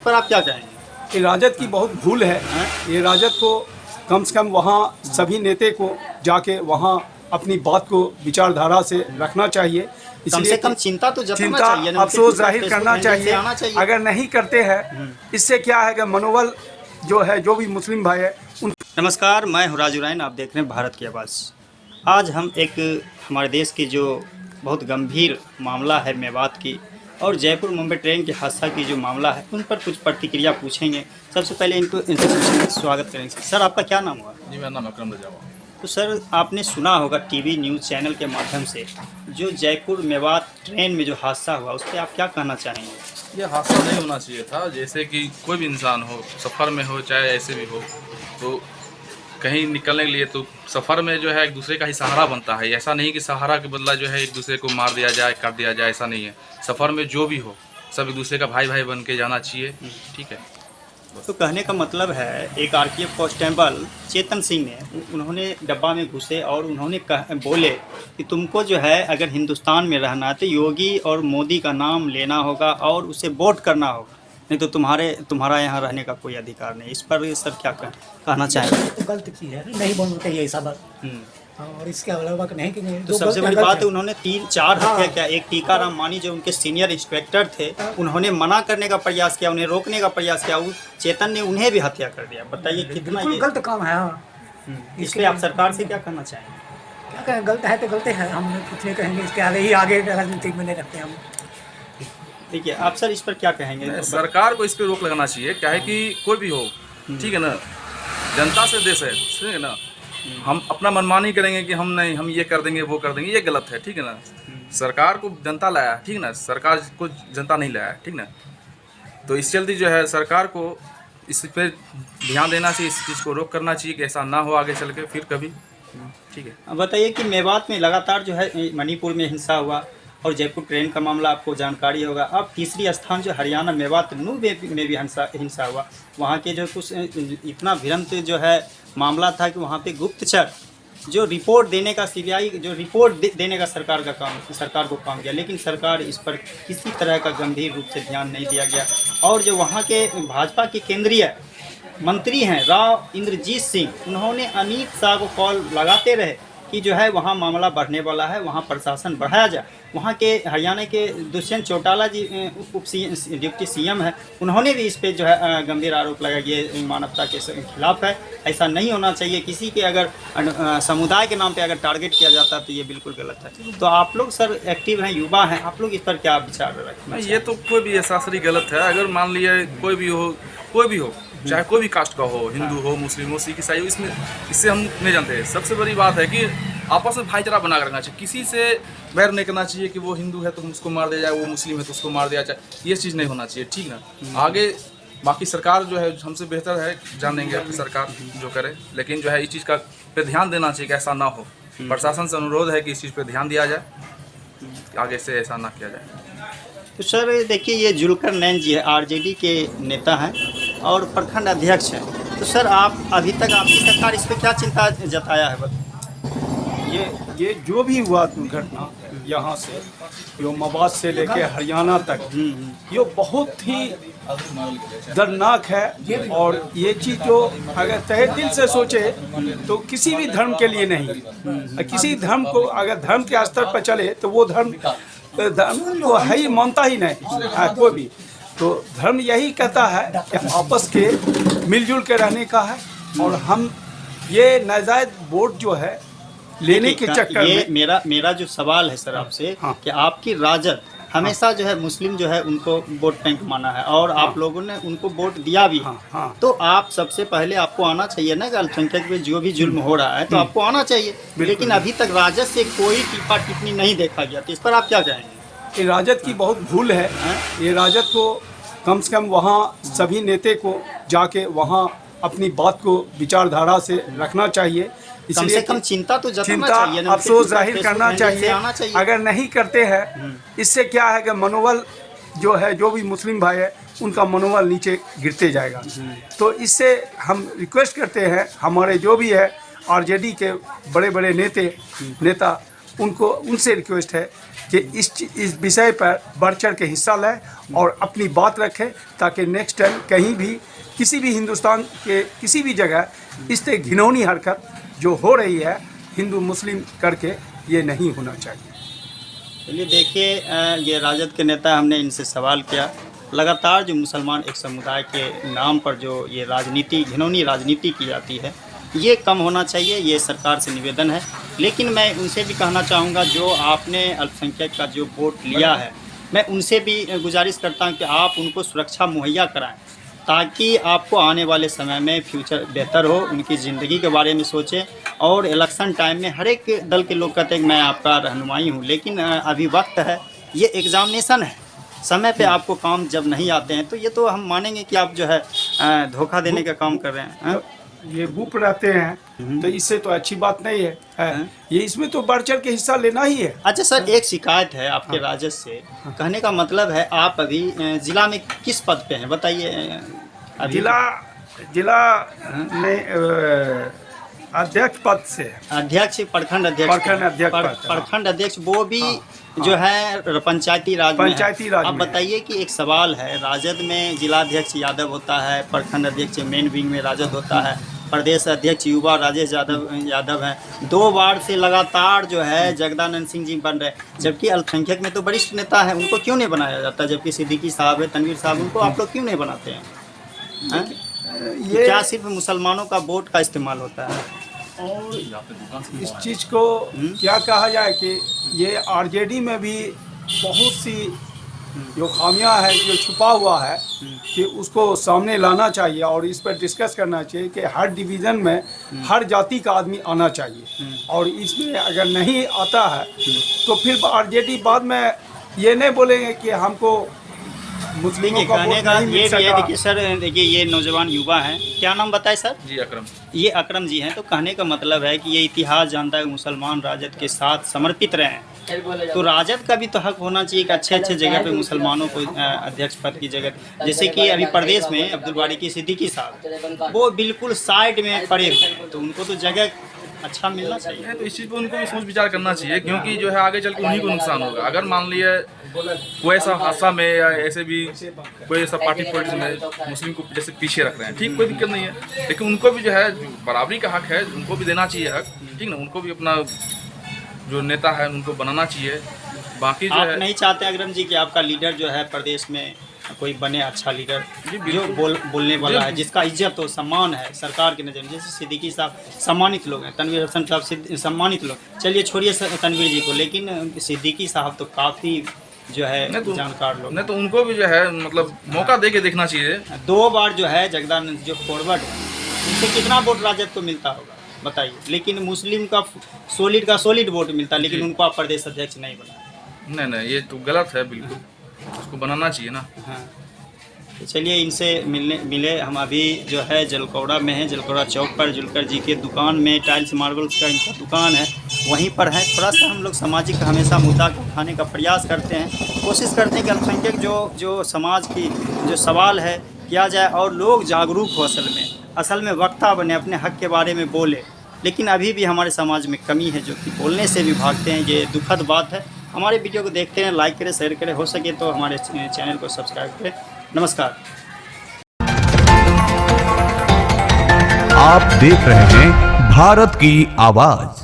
पर आप क्या कहेंगे? ये राजद की बहुत भूल है। ये राजद को कम से कम वहाँ सभी नेता को जाके वहाँ अपनी बात को विचारधारा से रखना चाहिए। कम से कम चिंता तो जताना चाहिए ना, अफसोस उनके जाहिर करना आना चाहिए। अगर नहीं करते हैं इससे क्या है कि मनोबल जो है जो भी मुस्लिम भाई है उन। नमस्कार, मैं हूँ राजू रायन, आप देख रहे हैं भारत की आवाज़। आज हम एक हमारे देश की जो बहुत गंभीर मामला है मेवात की और जयपुर मुंबई ट्रेन के हादसा की जो मामला है उन पर कुछ प्रतिक्रिया पूछेंगे। सबसे पहले इनसे पूछेंगे, स्वागत करेंगे। सर, आपका क्या नाम हुआ? जी, मेरा नाम अकरम रजा। तो सर, आपने सुना होगा टीवी न्यूज़ चैनल के माध्यम से जो जयपुर मेवात ट्रेन में जो हादसा हुआ उस पर आप क्या कहना चाहेंगे? ये हादसा नहीं होना चाहिए था। जैसे कि कोई भी इंसान हो, सफ़र में हो चाहे ऐसे भी हो, तो कहीं निकलने के लिए तो सफ़र में जो है एक दूसरे का ही सहारा बनता है। ऐसा नहीं कि सहारा के बदला जो है एक दूसरे को मार दिया जाए, कर दिया जाए, ऐसा नहीं है। सफ़र में जो भी हो सब एक दूसरे का भाई भाई बन के जाना चाहिए। ठीक है। तो कहने का मतलब है एक आरपीएफ कांस्टेबल चेतन सिंह ने उन्होंने डब्बा में घुसे और उन्होंने बोले कि तुमको जो है अगर हिंदुस्तान में रहना है तो योगी और मोदी का नाम लेना होगा और उसे वोट करना होगा, नहीं तो तुम्हारा यहाँ रहने का कोई अधिकार नहीं। इस पर सर क्या कहना चाहेंगे? तो गलत चीज़ है, नहीं बोलना चाहिए ऐसा बात। और इसके अलावा नहीं कि नहीं, तो सबसे बड़ी बात है उन्होंने 3-4 हत्या किया। एक टीकाराम मानी जो उनके सीनियर इंस्पेक्टर थे, उन्होंने मना करने का प्रयास किया, उन्हें रोकने का प्रयास किया, चेतन ने उन्हें भी हत्या कर दिया। बताइए कितना ये गलत काम है। इसलिए आप सरकार से क्या करना चाहेंगे? क्या कहें, गलत है तो गलत है, हम कुछ नहीं कहेंगे। इसके आगे राजनीति में नहीं रखते हम। देखिए आप सर इस पर क्या कहेंगे? सरकार को इस पर रोक लगाना चाहिए। क्या है कि कोई भी हो, ठीक है ना, जनता से देश है, ठीक है ना। हम अपना मनमानी करेंगे कि हम ये कर देंगे वो कर देंगे, ये गलत है। ठीक है ना, सरकार को जनता लाया, ठीक है ना, सरकार को जनता नहीं लाया, ठीक ना। तो इस चलते जो है सरकार को इस पर ध्यान देना चाहिए, इस चीज़ को रोक करना चाहिए कि ऐसा ना हो आगे चल के फिर कभी। ठीक है। अब बताइए कि मेवात में लगातार जो है मणिपुर में हिंसा हुआ और जयपुर ट्रेन का मामला आपको जानकारी होगा। अब तीसरी स्थान जो हरियाणा मेवात नू में भी हिंसा हुआ। वहाँ के जो कुछ इतना भीषण जो है मामला था कि वहाँ पे गुप्तचर जो रिपोर्ट देने का सीबीआई जो रिपोर्ट देने का सरकार को काम किया, लेकिन सरकार इस पर किसी तरह का गंभीर रूप से ध्यान नहीं दिया गया। और जो वहाँ के भाजपा के केंद्रीय मंत्री हैं राव इंद्रजीत सिंह, उन्होंने अमित शाह को कॉल लगाते रहे कि जो है वहाँ मामला बढ़ने वाला है, वहाँ प्रशासन बढ़ाया जाए। वहाँ के हरियाणा के दुष्यंत चौटाला जी डिप्टी सीएम है, उन्होंने भी इस पे जो है गंभीर आरोप लगाया कि ये मानवता के खिलाफ है, ऐसा नहीं होना चाहिए। किसी के अगर समुदाय के नाम पे अगर टारगेट किया जाता है तो ये बिल्कुल गलत है। तो आप लोग सर एक्टिव हैं, युवा हैं, आप लोग इस पर क्या विचार रखना? ये तो कोई भी शास्त्री गलत है। अगर मान लिया कोई भी हो चाहे कोई भी कास्ट का हो, हिंदू हो, मुस्लिम हो, सिख ईसाई हो, इससे हम नहीं जानते हैं। सबसे बड़ी बात है कि आपस में भाईचारा बना कर रखना चाहिए। किसी से बैर नहीं करना चाहिए कि वो हिंदू है तो उसको मार दिया जाए, वो मुस्लिम है तो उसको मार दिया जाए, ये चीज़ नहीं होना चाहिए। ठीक ना। आगे बाकी सरकार जो है हमसे बेहतर है, जान देंगे अपनी सरकार जो करे, लेकिन जो है इस चीज़ का पे ध्यान देना चाहिए कि ऐसा ना हो। प्रशासन से अनुरोध है कि इस चीज़ पर ध्यान दिया जाए, आगे से ऐसा ना किया जाए। तो सर देखिए, ये जुल्कर नैन जी है, आरजेडी के नेता हैं और प्रखंड अध्यक्ष हैं। तो सर आप अभी तक आपकी सरकार इस पर क्या चिंता जताया है? ये जो भी हुआ दुर्घटना यहाँ से जो मेवात से लेके हरियाणा तक, ये बहुत ही दर्दनाक है। और ये चीज़ जो अगर तहे दिल से सोचे तो किसी भी धर्म के लिए नहीं, किसी धर्म को अगर धर्म के स्तर पर चले तो वो धर्म तो है ही, मानता ही नहीं कोई भी। तो धर्म यही कहता है कि आपस के मिलजुल के रहने का है। और हम ये नाजायज वोट जो है लेने के चक्कर में मेरा जो सवाल है सर आपसे, हाँ। कि आपकी राजद हमेशा जो है मुस्लिम जो है उनको वोट बैंक माना है और आप लोगों ने उनको वोट दिया भी है। हाँ। तो आप सबसे पहले आपको आना चाहिए ना, अल्पसंख्यक पे जो भी जुल्म हो रहा है तो आपको आना चाहिए, लेकिन अभी तक राजद से कोई टीपा टिप्पणी नहीं देखा गया। तो इस पर आप क्या कहेंगे? ये राजद की बहुत भूल है। ये राजद को कम से कम वहाँ सभी नेता को जाके वहाँ अपनी बात को विचारधारा से रखना चाहिए। कम से कम चिंता तो जताना चाहिए ना, अफसोस जाहिर करना आना चाहिए। अगर नहीं करते हैं इससे क्या है कि मनोबल जो है जो भी मुस्लिम भाई है उनका मनोबल नीचे गिरते जाएगा। तो इससे हम रिक्वेस्ट करते हैं हमारे जो भी है आरजेडी के बड़े बड़े नेता उनसे रिक्वेस्ट है कि इस विषय पर बढ़ चढ़ के हिस्सा लें और अपनी बात रखें, ताकि नेक्स्ट टाइम कहीं भी किसी भी हिंदुस्तान के किसी भी जगह इस तरह घिनौनी हरकत जो हो रही है हिंदू मुस्लिम करके, ये नहीं होना चाहिए। चलिए देखिए, ये राजद के नेता, हमने इनसे सवाल किया, लगातार जो मुसलमान एक समुदाय के नाम पर जो ये राजनीति, घिनौनी राजनीति की जाती है, ये कम होना चाहिए, ये सरकार से निवेदन है। लेकिन मैं उनसे भी कहना चाहूँगा, जो आपने अल्पसंख्यक का जो वोट लिया है, मैं उनसे भी गुजारिश करता हूँ कि आप उनको सुरक्षा मुहैया कराएं, ताकि आपको आने वाले समय में फ्यूचर बेहतर हो, उनकी ज़िंदगी के बारे में सोचें। और इलेक्शन टाइम में हर एक दल के लोग कहते हैं कि मैं आपका रहनुमाई हूँ, लेकिन अभी वक्त है, ये एग्ज़ामिनेशन है, समय पे आपको काम जब नहीं आते हैं तो ये तो हम मानेंगे कि आप जो है धोखा देने का काम कर रहे हैं। ये गुप रहते हैं तो इससे तो अच्छी बात नहीं है, ये इसमें तो बढ़ चढ़ के हिस्सा लेना ही है। अच्छा सर, एक शिकायत है आपके राजद से, कहने का मतलब है आप अभी जिला में किस पद पे हैं, बताइए। जिला में अध्यक्ष पद से, अध्यक्ष, प्रखंड अध्यक्ष, प्रखंड अध्यक्ष, वो भी जो है पंचायती राज में है। अब बताइए कि एक सवाल है, राजद में जिलाध्यक्ष यादव होता है, प्रखंड अध्यक्ष मेन विंग में राजद होता है, प्रदेश अध्यक्ष युवा राजेश यादव हैं, 2 बार से लगातार जो है जगदानंद सिंह जी बन रहे, जबकि अल्पसंख्यक में तो वरिष्ठ नेता है, उनको क्यों नहीं बनाया जाता? जबकि सिद्दीकी साहब है, तनवीर साहब, उनको आप लोग क्यों नहीं बनाते हैं? ये क्या सिर्फ मुसलमानों का वोट का इस्तेमाल होता है? और इस चीज़ को क्या कहा जाए कि ये आरजेडी में भी बहुत सी जो खामियां है, जो छुपा हुआ है, कि उसको सामने लाना चाहिए और इस पर डिस्कस करना चाहिए कि हर डिवीज़न में हर जाति का आदमी आना चाहिए। और इसमें अगर नहीं आता है तो फिर आरजेडी बाद में ये नहीं बोलेंगे कि हमको मुस्लिमों का कहने का ये भी है। देखिए सर, देखिए ये नौजवान युवा हैं, क्या नाम बताए सर? जी अकरम। ये अकरम जी हैं। तो कहने का मतलब है कि ये इतिहास जानता है कि मुसलमान राजद के साथ समर्पित रहे हैं, तो राजद का भी तो हक होना चाहिए कि अच्छे अच्छे जगह पे मुसलमानों को अध्यक्ष पद की जगह, जैसे कि अभी प्रदेश में अब्दुल बारी की सिद्दीकी साहब, वो बिल्कुल साइड में पड़े हुए हैं, तो उनको तो जगह अच्छा मिलना चाहिए। तो इस चीज़ पर उनको भी सोच विचार करना चाहिए, क्योंकि जो है आगे चल के उन्हीं को नुकसान होगा। अगर मान लिया कोई ऐसा हादसा में या ऐसे भी कोई ऐसा पार्टी पॉलिटिक्स में मुस्लिम को जैसे पीछे रख रहे हैं, ठीक, कोई दिक्कत नहीं है, लेकिन उनको भी जो है बराबरी का हक है, उनको भी देना चाहिए हक, ठीक ना, उनको भी अपना जो नेता है उनको बनाना चाहिए। बाकी जो आप है नहीं चाहते अकरम जी कि आपका लीडर जो है प्रदेश में कोई बने अच्छा लीडर, जो बोलने वाला है, जिसका इज्जत हो, सम्मान है सरकार की नज़र में? जैसे सिद्दीकी साहब सम्मानित लोग हैं, तनवीर हसन साहब सम्मानित लोग, चलिए छोड़िए तनवीर जी को, लेकिन सिद्दीकी साहब तो काफ़ी जो है जानकार लोग। नहीं तो उनको भी जो है मतलब मौका दे के देखना चाहिए। 2 बार जो है जगदानंद जो फॉरवर्ड है, उनसे कितना वोट राजद को मिलता होगा बताइए, लेकिन मुस्लिम का सॉलिड वोट मिलता, लेकिन उनको आप प्रदेश अध्यक्ष नहीं बनाए। नहीं, ये तो गलत है, बिल्कुल उसको बनाना चाहिए ना। हाँ, तो चलिए इनसे मिले हम अभी जो है जलकौड़ा में है, जलकौड़ा चौक पर जुलकर जी के दुकान में, टाइल्स मार्बल्स का इनका दुकान है, वहीं पर है। थोड़ा सा हम लोग सामाजिक हमेशा मुद्दा को उठाने का प्रयास करते हैं, कोशिश करते हैं कि अल्पसंख्यक जो समाज की जो सवाल है किया जाए और लोग जागरूक हो, असल में वक्ता बने, अपने हक के बारे में बोले। लेकिन अभी भी हमारे समाज में कमी है, जो कि बोलने से भी भागते हैं, ये दुखद बात है। हमारे वीडियो को देखते हैं, लाइक करें, शेयर करें, हो सके तो हमारे चैनल को सब्सक्राइब करें। नमस्कार। आप देख रहे हैं भारत की आवाज।